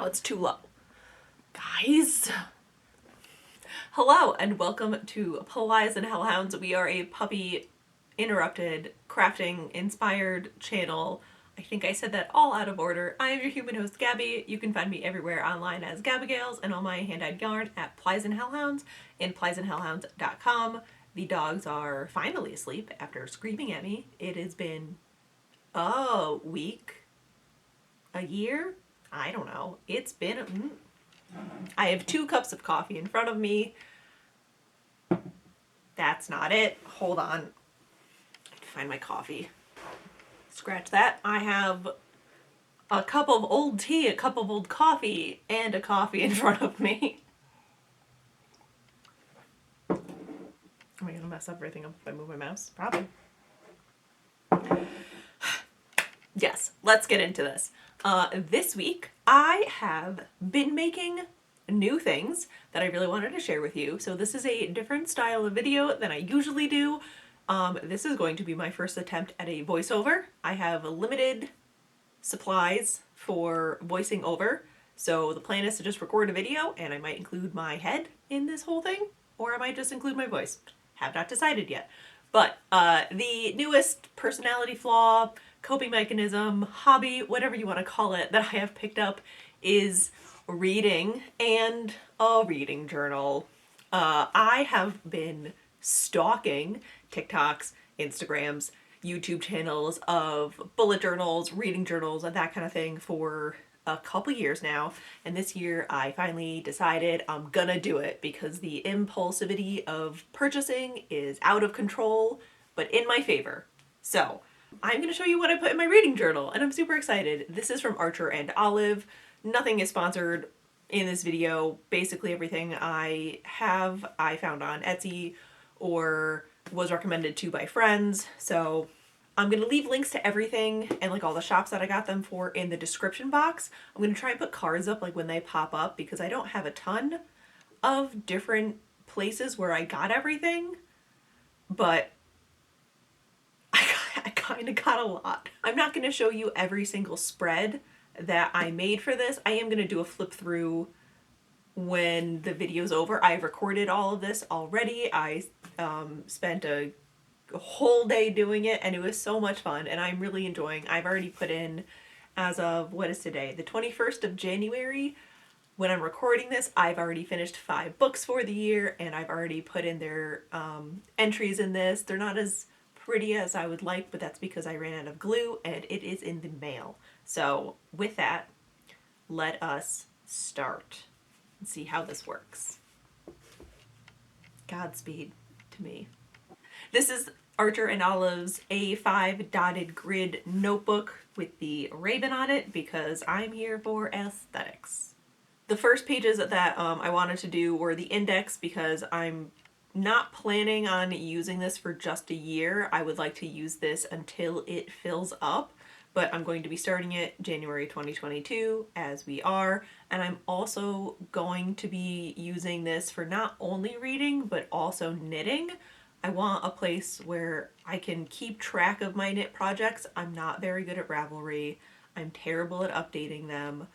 it's too low. Guys, hello and welcome to Plies and Hellhounds. We are a puppy interrupted crafting inspired channel. I think I said that all out of order. I am your human host, Gabby. You can find me everywhere online as Gabbigales and all my hand-dyed yarn at Plies and Hellhounds and pliesandhellhounds.com. The dogs are finally asleep after screaming at me. It has been a week, a year? I don't know. It's been... I have 2 cups of coffee in front of me. That's not it. Hold on. I have to find my coffee. Scratch that. I have a cup of old tea, a cup of old coffee, and a coffee in front of me. Am I gonna mess everything up if I move my mouse? Probably. Yes, let's get into this. This week, I have been making new things that I really wanted to share with you. So this is a different style of video than I usually do. This is going to be my first attempt at a voiceover. I have limited supplies for voicing over. So the plan is to just record a video and I might include my head in this whole thing, or I might just include my voice. Have not decided yet. But the newest personality flaw, coping mechanism, hobby, whatever you want to call it, that I have picked up is reading and a reading journal. I have been stalking TikToks, Instagrams, YouTube channels of bullet journals, reading journals, and that kind of thing for a couple years now. And this year I finally decided I'm gonna do it because the impulsivity of purchasing is out of control, but in my favor. So I'm going to show you what I put in my reading journal, and I'm super excited. This is from Archer and Olive. Nothing is sponsored in this video. Basically everything I have I found on Etsy or was recommended to by friends. So I'm going to leave links to everything and like all the shops that I got them for in the description box. I'm going to try and put cards up like when they pop up because I don't have a ton of different places where I got everything, but I kind of got a lot. I'm not going to show you every single spread that I made for this. I am going to do a flip through when the video's over. I've recorded all of this already. I spent a whole day doing it and it was so much fun and I'm really enjoying. I've already put in, as of, what is today? The 21st of January. When I'm recording this, I've already finished 5 books for the year and I've already put in their entries in this. They're not as pretty as I would like, but that's because I ran out of glue and it is in the mail. So with that, let us start and see how this works. Godspeed to me. This is Archer and Olive's A5 dotted grid notebook with the raven on it because I'm here for aesthetics. The first pages that I wanted to do were the index because I'm not planning on using this for just a year. I would like to use this until it fills up, but I'm going to be starting it January 2022 as we are, and I'm also going to be using this for not only reading but also knitting. I want a place where I can keep track of my knit projects. I'm not very good at Ravelry. I'm terrible at updating them.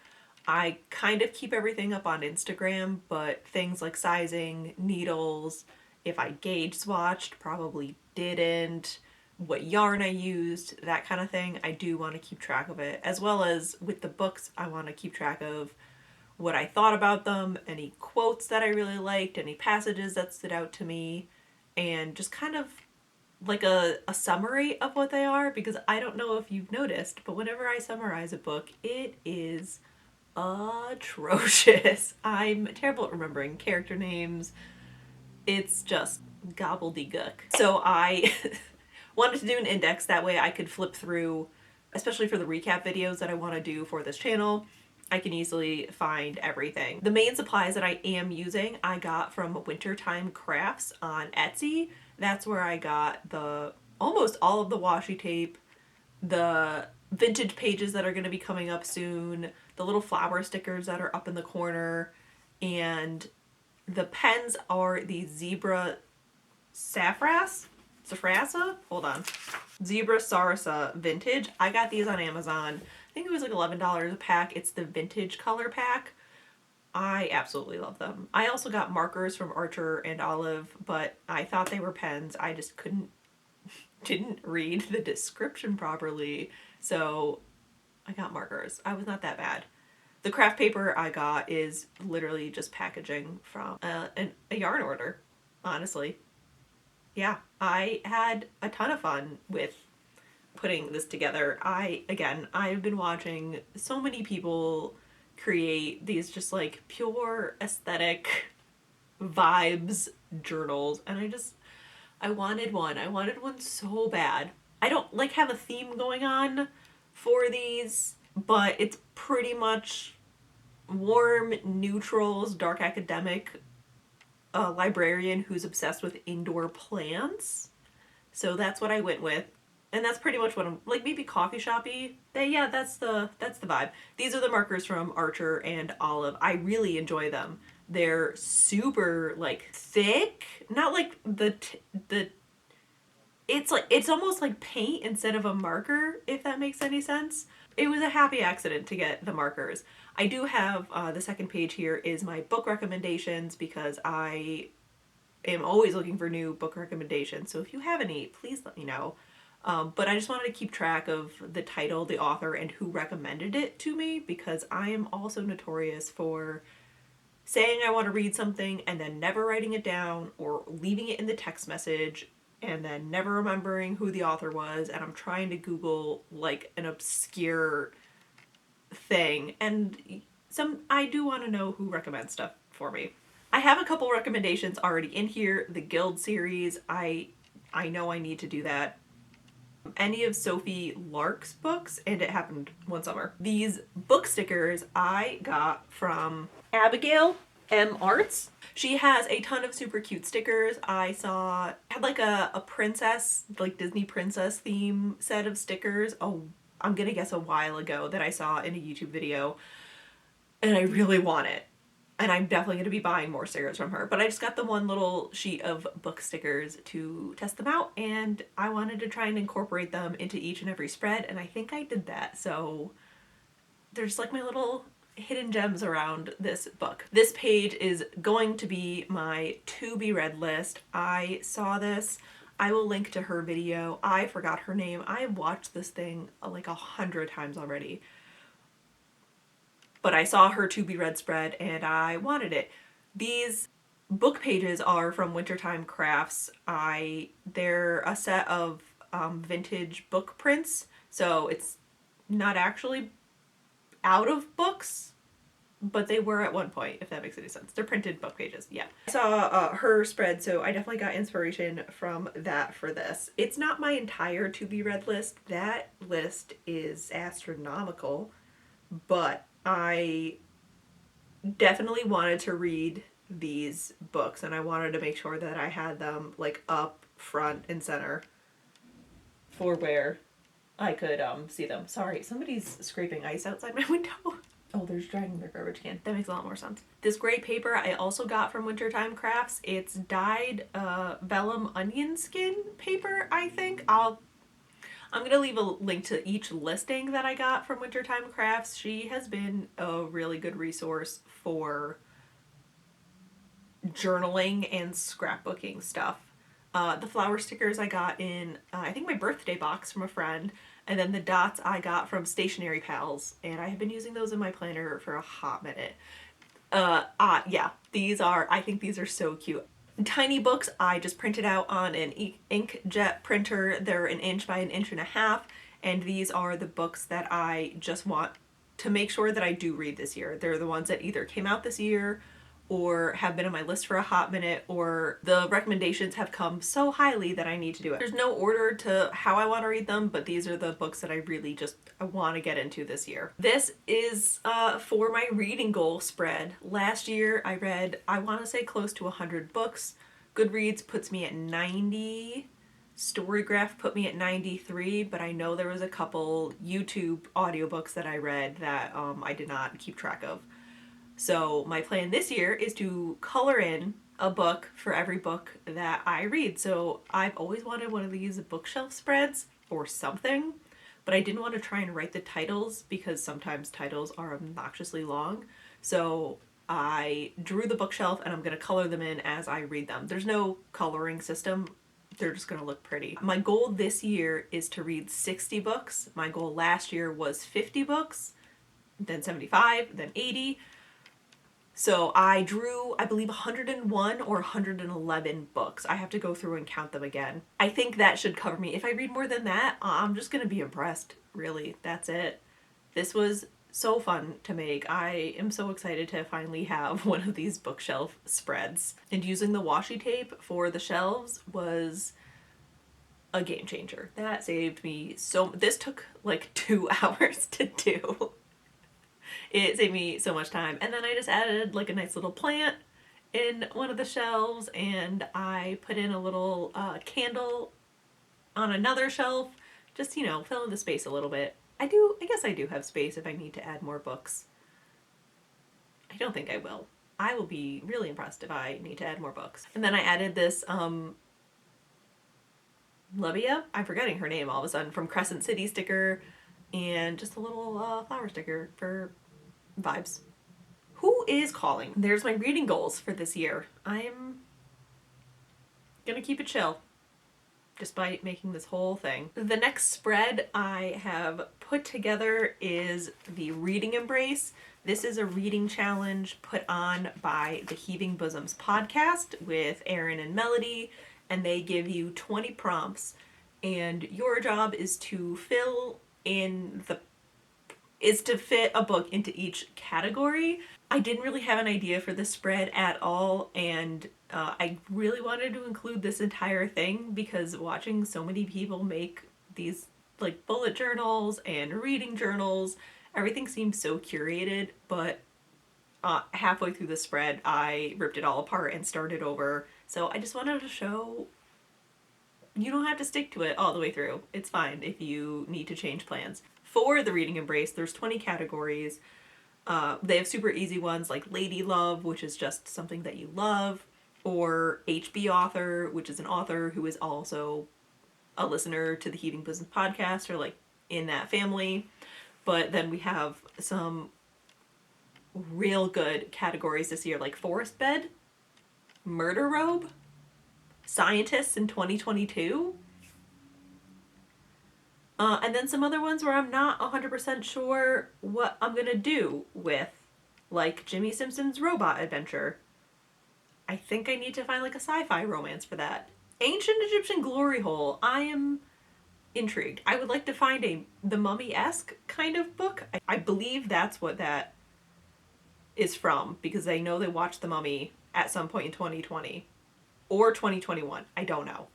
I kind of keep everything up on Instagram, but things like sizing, needles, if I gauge swatched, probably didn't, what yarn I used, that kind of thing. I do want to keep track of it. As well as with the books, I want to keep track of what I thought about them, any quotes that I really liked, any passages that stood out to me, and just kind of like a summary of what they are, because I don't know if you've noticed, but whenever I summarize a book, it is atrocious. I'm terrible at remembering character names. It's just gobbledygook. So I wanted to do an index, that way I could flip through, especially for the recap videos that I want to do for this channel. I can easily find everything. The main supplies that I am using, I got from Wintertime Crafts on Etsy. That's where I got almost all of the washi tape, the vintage pages that are going to be coming up soon, the little flower stickers that are up in the corner, and the pens are the Zebra Saffrasa? Hold on. Zebra Sarasa vintage. I got these on Amazon. I think it was like $11 a pack. It's the vintage color pack. I absolutely love them. I also got markers from Archer and Olive, but I thought they were pens. I just didn't read the description properly, so I got markers. I was not that bad. The craft paper I got is literally just packaging from a yarn order, honestly. Yeah, I had a ton of fun with putting this together. I've been watching so many people create these just like pure aesthetic vibes journals, and I wanted one. I wanted one so bad. I don't like have a theme going on for these, but it's pretty much warm neutrals, dark academic, librarian who's obsessed with indoor plants. So that's what I went with. And that's pretty much what I'm like, maybe coffee shoppy. Yeah, that's the vibe. These are the markers from Archer and Olive. I really enjoy them. They're super like thick, not like the it's almost like paint instead of a marker, if that makes any sense. It was a happy accident to get the markers. I do have the second page here is my book recommendations because I am always looking for new book recommendations. So if you have any, please let me know. But I just wanted to keep track of the title, the author, and who recommended it to me because I am also notorious for saying I want to read something and then never writing it down or leaving it in the text message and then never remembering who the author was, and I'm trying to Google like an obscure thing, and I do want to know who recommends stuff for me. I have a couple recommendations already in here. The Guild series, I know I need to do that. Any of Sophie Lark's books, and it happened one summer. These book stickers I got from Abigail M Arts. She has a ton of super cute stickers. I saw had like a princess, like Disney princess theme set of stickers. Oh, I'm gonna guess a while ago that I saw in a YouTube video, and I really want it. And I'm definitely going to be buying more stickers from her. But I just got the one little sheet of book stickers to test them out, and I wanted to try and incorporate them into each and every spread, and I think I did that. So there's like my little hidden gems around this book. This page is going to be my to be read list. I saw this. I will link to her video. I forgot her name. I have watched this thing like 100 times already. But I saw her to be read spread and I wanted it. These book pages are from Wintertime Crafts. They're a set of vintage book prints, so it's not actually out of books, but they were at one point, if that makes any sense. They're printed book pages, yeah. I saw her spread, so I definitely got inspiration from that for this. It's not my entire to be read list. That list is astronomical, but I definitely wanted to read these books, and I wanted to make sure that I had them like up front and center for where I could see them. Sorry, somebody's scraping ice outside my window. Oh, there's dragging their garbage can. That makes a lot more sense. This gray paper I also got from Wintertime Crafts. It's dyed vellum onion skin paper, I think. I'm going to leave a link to each listing that I got from Wintertime Crafts. She has been a really good resource for journaling and scrapbooking stuff. The flower stickers I got in, I think my birthday box from a friend, and then the dots I got from Stationery Pals, and I have been using those in my planner for a hot minute. Yeah, I think these are so cute. Tiny books I just printed out on an inkjet printer. They're 1 inch by 1.5 inches, and these are the books that I just want to make sure that I do read this year. They're the ones that either came out this year or have been on my list for a hot minute, or the recommendations have come so highly that I need to do it. There's no order to how I want to read them, but these are the books that I really I want to get into this year. This is for my reading goal spread. Last year I read, I want to say close to 100 books. Goodreads puts me at 90. Storygraph put me at 93, but I know there was a couple YouTube audiobooks that I read that I did not keep track of. So my plan this year is to color in a book for every book that I read. So I've always wanted one of these bookshelf spreads or something, but I didn't want to try and write the titles because sometimes titles are obnoxiously long. So I drew the bookshelf and I'm going to color them in as I read them. There's no coloring system. They're just going to look pretty. My goal this year is to read 60 books. My goal last year was 50 books, then 75, then 80. So I drew, I believe, 101 or 111 books. I have to go through and count them again. I think that should cover me. If I read more than that, I'm just going to be impressed. Really, that's it. This was so fun to make. I am so excited to finally have one of these bookshelf spreads. And using the washi tape for the shelves was a game changer. That saved me so... This took like 2 hours to do. It saved me so much time. And then I just added like a nice little plant in one of the shelves, and I put in a little candle on another shelf. Just, you know, fill in the space a little bit. I guess I do have space if I need to add more books. I don't think I will. I will be really impressed if I need to add more books. And then I added this Libya, I'm forgetting her name all of a sudden, from Crescent City sticker, and just a little flower sticker for vibes. Who is calling? There's my reading goals for this year. I'm gonna keep it chill, despite making this whole thing. The next spread I have put together is the Reading Embrace. This is a reading challenge put on by the Heaving Bosoms podcast with Erin and Melody, and they give you 20 prompts, and your job is to fit a book into each category. I didn't really have an idea for the spread at all, and I really wanted to include this entire thing because watching so many people make these like bullet journals and reading journals, everything seemed so curated, but halfway through the spread I ripped it all apart and started over. So I just wanted to show you don't have to stick to it all the way through. It's fine if you need to change plans. For the Reading Embrace, there's 20 categories. They have super easy ones like Lady Love, which is just something that you love, or HB author, which is an author who is also a listener to the Heaving Bosoms podcast, or like in that family. But then we have some real good categories this year, like Forest Bed, Murder Robe, Scientists in 2022, and then some other ones where I'm not 100% sure what I'm gonna do with, like Jimmy Simpson's Robot Adventure. I think I need to find like a sci-fi romance for that. Ancient Egyptian Glory Hole. I am intrigued. I would like to find the Mummy-esque kind of book. I believe that's what that is from, because I know they watched The Mummy at some point in 2020 or 2021. I don't know.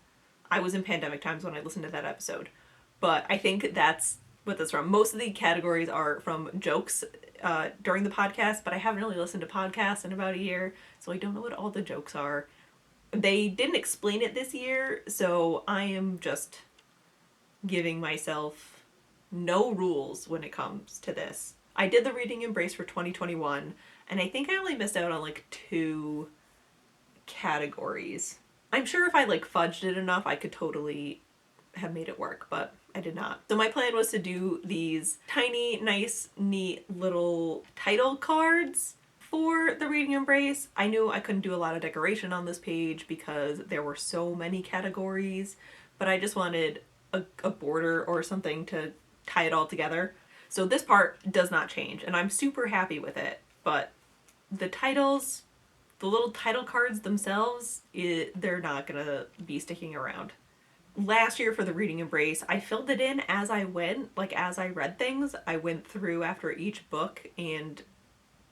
I was in pandemic times when I listened to that episode, but I think that's what that's from. Most of the categories are from jokes during the podcast, but I haven't really listened to podcasts in about a year, so I don't know what all the jokes are. They didn't explain it this year, so I am just giving myself no rules when it comes to this. I did the Reading Embrace for 2021, and I think I only missed out on like 2 categories. I'm sure if I like fudged it enough, I could totally have made it work, but I did not. So my plan was to do these tiny, nice, neat little title cards for the Reading Embrace. I knew I couldn't do a lot of decoration on this page because there were so many categories, but I just wanted a border or something to tie it all together. So this part does not change, and I'm super happy with it, but the titles, the little title cards themselves, they're not gonna be sticking around. Last year for the Reading Embrace, I filled it in as I went, like as I read things. I went through after each book and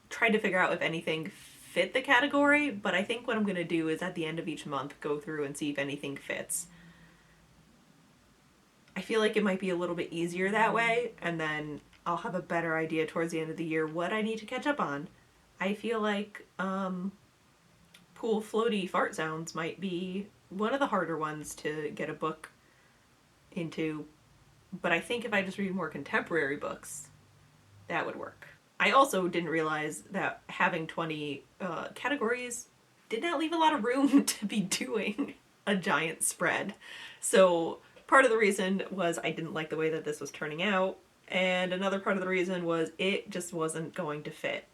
tried to figure out if anything fit the category, but I think what I'm gonna do is at the end of each month go through and see if anything fits. I feel like it might be a little bit easier that way, and then I'll have a better idea towards the end of the year what I need to catch up on. I feel like Pool Floaty Fart Sounds might be one of the harder ones to get a book into, but I think if I just read more contemporary books, that would work. I also didn't realize that having 20 categories did not leave a lot of room to be doing a giant spread. So Part of the reason was I didn't like the way that this was turning out, and another part of the reason was it just wasn't going to fit.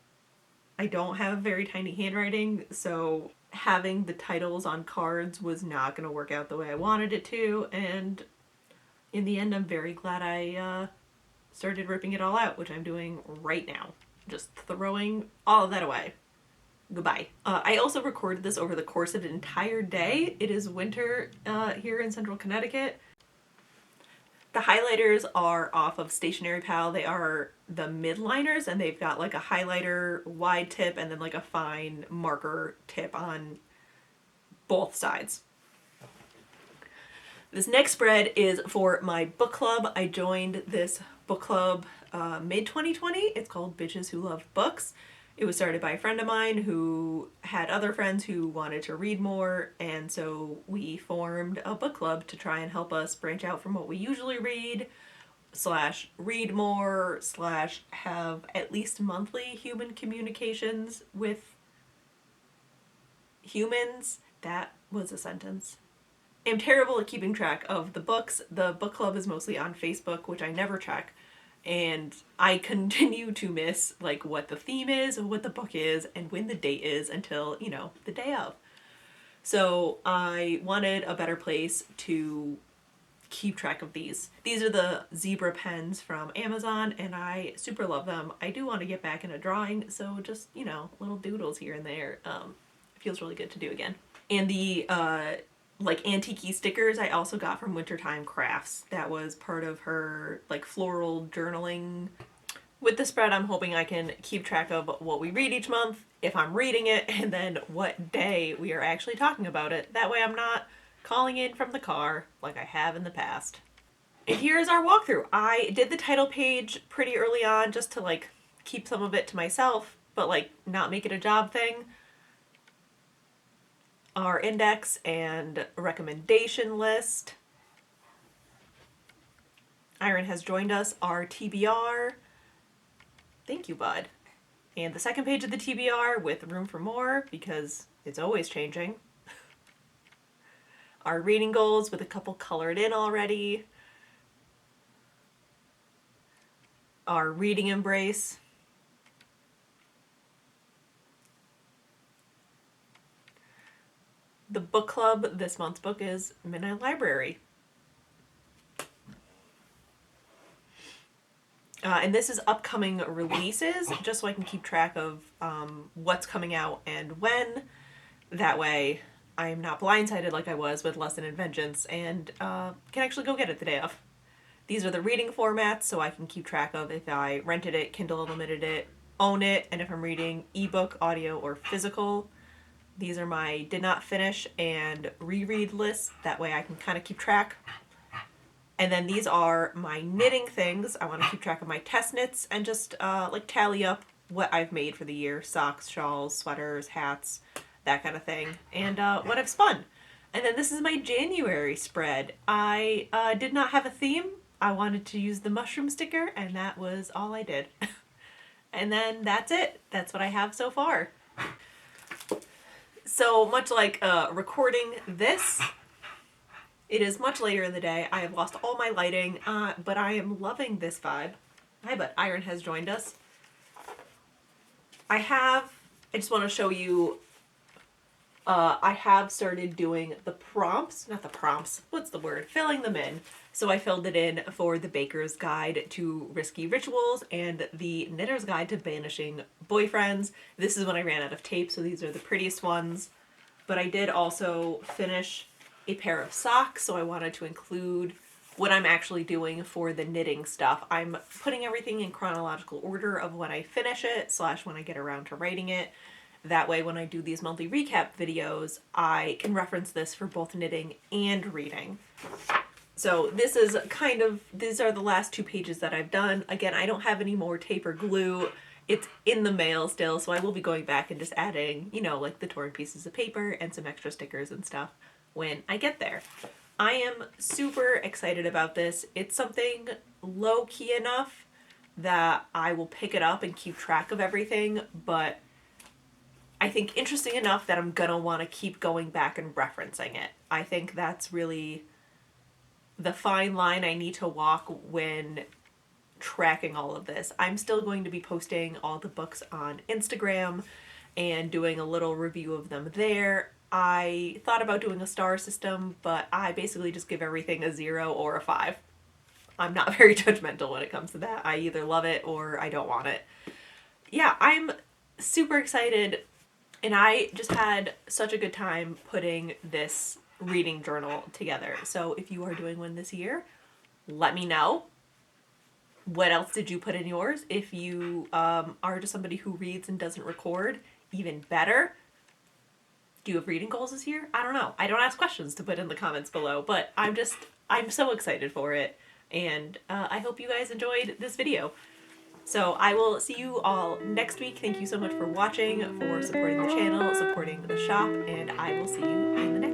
I don't have very tiny handwriting, so having the titles on cards was not going to work out the way I wanted it to, and in the end I'm very glad I started ripping it all out, which I'm doing right now. Just throwing all of that away. Goodbye. I also recorded this over the course of an entire day. It is winter here in central Connecticut. The highlighters are off of Stationery Pal. They are the midliners, and they've got like a highlighter wide tip and then like a fine marker tip on both sides. This next spread is for my book club. I joined this book club mid-2020. It's called Bitches Who Love Books. It was started by a friend of mine who had other friends who wanted to read more, and so we formed a book club to try and help us branch out from what we usually read, / read more, / have at least monthly human communications with humans. That was a sentence. I'm terrible at keeping track of the books. The book club is mostly on Facebook, which I never check. And I continue to miss like what the theme is, what the book is, and when the date is until, you know, the day of. So I wanted a better place to keep track of these. These are the zebra pens from Amazon, and I super love them. I do want to get back into drawing, so just, you know, little doodles here and there. It feels really good to do again. And the like antique-y stickers I also got from Wintertime Crafts. That was part of her like floral journaling. With the spread, I'm hoping I can keep track of what we read each month, if I'm reading it, and then what day we are actually talking about it. That way I'm not calling in from the car like I have in the past. And here's our walkthrough. I did the title page pretty early on just to like keep some of it to myself, but like not make it a job thing. Our index and recommendation list. Iron has joined us, our TBR. Thank you, bud. And the second page of the TBR with room for more because it's always changing. Our reading goals with a couple colored in already. Our reading embrace. The book club, this month's book is Midnight Library. And this is upcoming releases, just so I can keep track of what's coming out and when. That way I'm not blindsided like I was with Lesson in Vengeance and can actually go get it the day of. These are the reading formats, so I can keep track of if I rented it, Kindle Unlimited it, own it, and if I'm reading ebook, audio, or physical. These are my did not finish and reread lists. That way I can kind of keep track. And then these are my knitting things. I want to keep track of my test knits and just like tally up what I've made for the year. Socks, shawls, sweaters, hats, that kind of thing. And what I've spun. And then this is my January spread. I did not have a theme. I wanted to use the mushroom sticker, and that was all I did. And then that's it. That's what I have so far. So much like recording this, it is much later in the day. I have lost all my lighting, but I am loving this vibe. Hi, but Iron has joined us. I just want to show you, I have started doing the prompts, not the prompts, what's the word? Filling them in. So I filled it in for the Baker's Guide to Risky Rituals and the Knitter's Guide to Banishing Boyfriends. This is when I ran out of tape, so these are the prettiest ones. But I did also finish a pair of socks, so I wanted to include what I'm actually doing for the knitting stuff. I'm putting everything in chronological order of when I finish it / when I get around to writing it. That way when I do these monthly recap videos, I can reference this for both knitting and reading. So this is these are the last 2 pages that I've done. Again, I don't have any more tape or glue. It's in the mail still, so I will be going back and just adding, you know, like the torn pieces of paper and some extra stickers and stuff when I get there. I am super excited about this. It's something low-key enough that I will pick it up and keep track of everything, but I think interesting enough that I'm gonna want to keep going back and referencing it. I think that's really the fine line I need to walk when tracking all of this. I'm still going to be posting all the books on Instagram and doing a little review of them there. I thought about doing a star system, but I basically just give everything a 0 or a 5. I'm not very judgmental when it comes to that. I either love it or I don't want it. Yeah, I'm super excited, and I just had such a good time putting this reading journal together. So if you are doing one this year, let me know. What else did you put in yours? If you are just somebody who reads and doesn't record, even better. Do you have reading goals this year? I don't know. I don't ask questions to put in the comments below, but I'm so excited for it. And I hope you guys enjoyed this video. So I will see you all next week. Thank you so much for watching, for supporting the channel, supporting the shop, and I will see you in the next